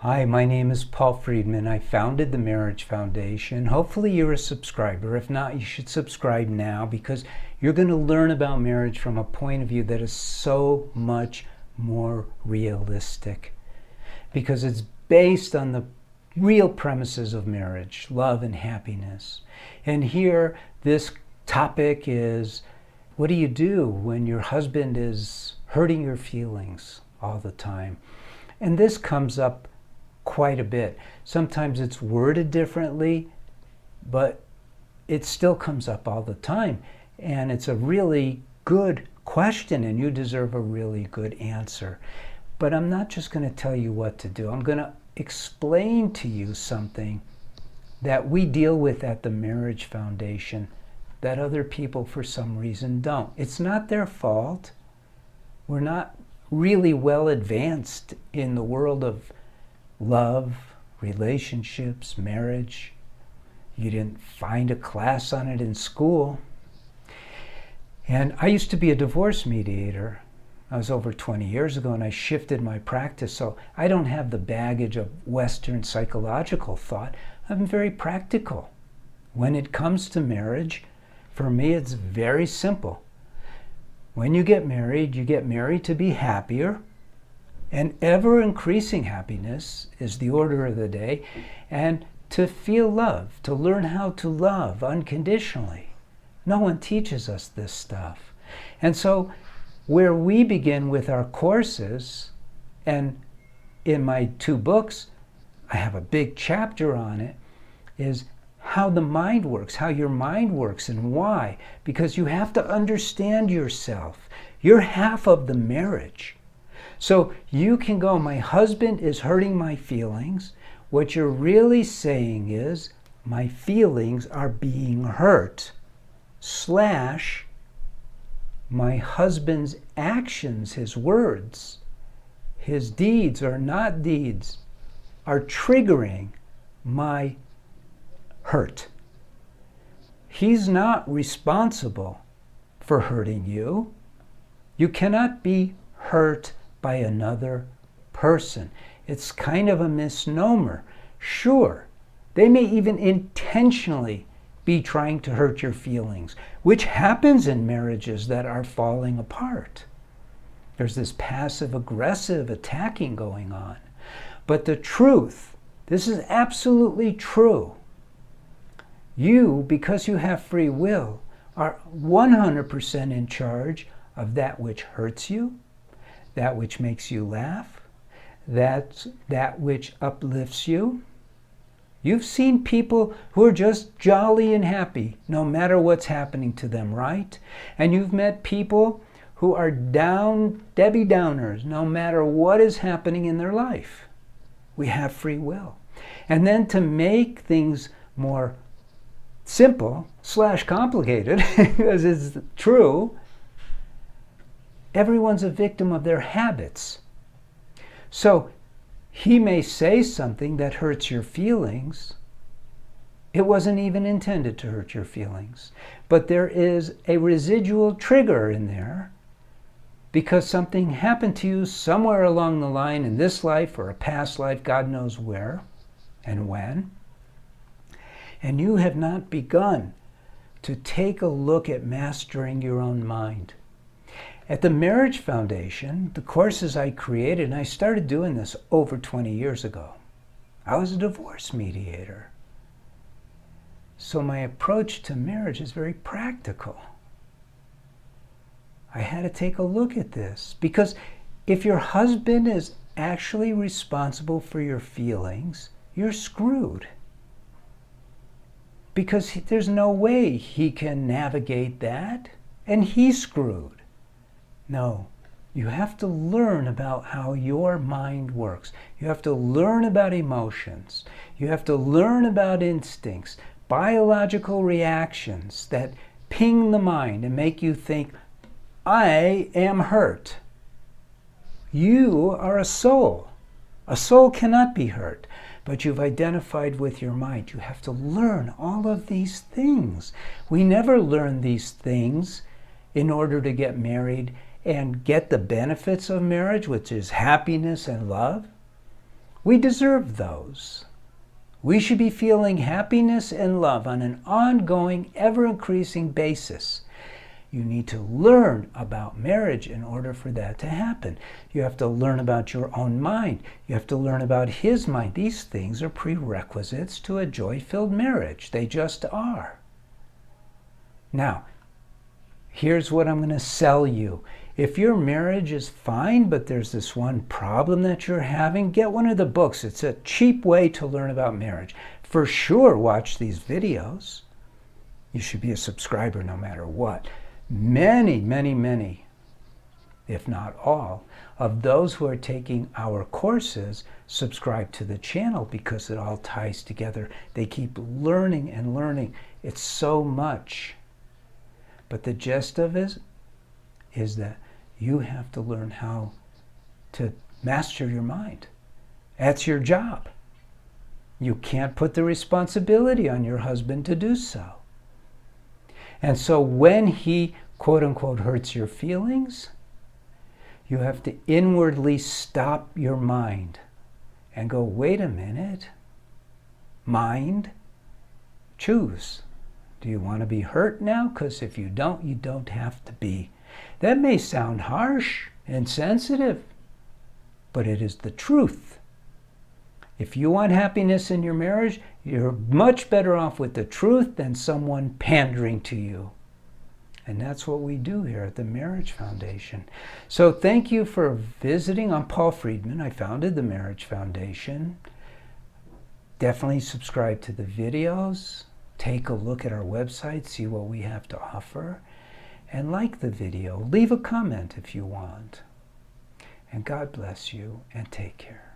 Hi, my name is Paul Friedman. I founded the Marriage Foundation. Hopefully you're a subscriber. If not, you should subscribe now because you're going to learn about marriage from a point of view that is so much more realistic because it's based on the real premises of marriage, love and happiness. And here, this topic is, what do you do when your husband is hurting your feelings all the time? And this comes up quite a bit. Sometimes it's worded differently, but it still comes up all the time. And it's a really good question, and you deserve a really good answer. But I'm not just going to tell you what to do. I'm going to explain to you something that we deal with at the Marriage Foundation that other people for some reason don't. It's not their fault. We're not really well advanced in the world of love, relationships, marriage. You didn't find a class on it in school. And I used to be a divorce mediator. I was over 20 years ago, and I shifted my practice, so I don't have the baggage of Western psychological thought. I'm very practical. When it comes to marriage, for me it's very simple. When you get married to be happier, and ever-increasing happiness is the order of the day, and to feel love, to learn how to love unconditionally. No one teaches us this stuff. And so where we begin with our courses, and in my 2 books, I have a big chapter on it, is how the mind works, how your mind works and why. Because you have to understand yourself. You're half of the marriage. So you can go, my husband is hurting my feelings. What you're really saying is, my feelings are being hurt. / my husband's actions, his words, his deeds or not deeds, are triggering my hurt. He's not responsible for hurting you. You cannot be hurt by another person. It's kind of a misnomer. Sure, they may even intentionally be trying to hurt your feelings, which happens in marriages that are falling apart. There's this passive-aggressive attacking going on. But the truth, this is absolutely true. You, because you have free will, are 100% in charge of that which hurts you, that which makes you laugh, that which uplifts you. You've seen people who are just jolly and happy no matter what's happening to them, right? And you've met people who are down, Debbie Downers, no matter what is happening in their life. We have free will. And then to make things more simple / complicated, because it's true, everyone's a victim of their habits. So he may say something that hurts your feelings. It wasn't even intended to hurt your feelings. But there is a residual trigger in there because something happened to you somewhere along the line in this life or a past life, God knows where and when. And you have not begun to take a look at mastering your own mind. At the Marriage Foundation, the courses I created, and I started doing this over 20 years ago. I was a divorce mediator. So my approach to marriage is very practical. I had to take a look at this because if your husband is actually responsible for your feelings, you're screwed. Because there's no way he can navigate that, and he's screwed. No, you have to learn about how your mind works. You have to learn about emotions. You have to learn about instincts, biological reactions that ping the mind and make you think, I am hurt. You are a soul. A soul cannot be hurt, but you've identified with your mind. You have to learn all of these things. We never learn these things in order to get married and get the benefits of marriage, which is happiness and love. We deserve those. We should be feeling happiness and love on an ongoing, ever-increasing basis. You need to learn about marriage in order for that to happen. You have to learn about your own mind. You have to learn about his mind. These things are prerequisites to a joy-filled marriage. They just are. Now, here's what I'm going to sell you. If your marriage is fine, but there's this one problem that you're having, get one of the books. It's a cheap way to learn about marriage. For sure, watch these videos. You should be a subscriber no matter what. Many, many, many, if not all, of those who are taking our courses subscribe to the channel because it all ties together. They keep learning and learning. It's so much. But the gist of it is that you have to learn how to master your mind. That's your job. You can't put the responsibility on your husband to do so. And so when he, quote unquote, hurts your feelings, you have to inwardly stop your mind and go, wait a minute, mind, choose. Do you want to be hurt now? Because if you don't have to be. That may sound harsh and sensitive, but it is the truth. If you want happiness in your marriage, you're much better off with the truth than someone pandering to you. And that's what we do here at the Marriage Foundation. So thank you for visiting. I'm Paul Friedman. I founded the Marriage Foundation. Definitely subscribe to the videos. Take a look at our website, see what we have to offer. And like the video. Leave a comment if you want. And God bless you and take care.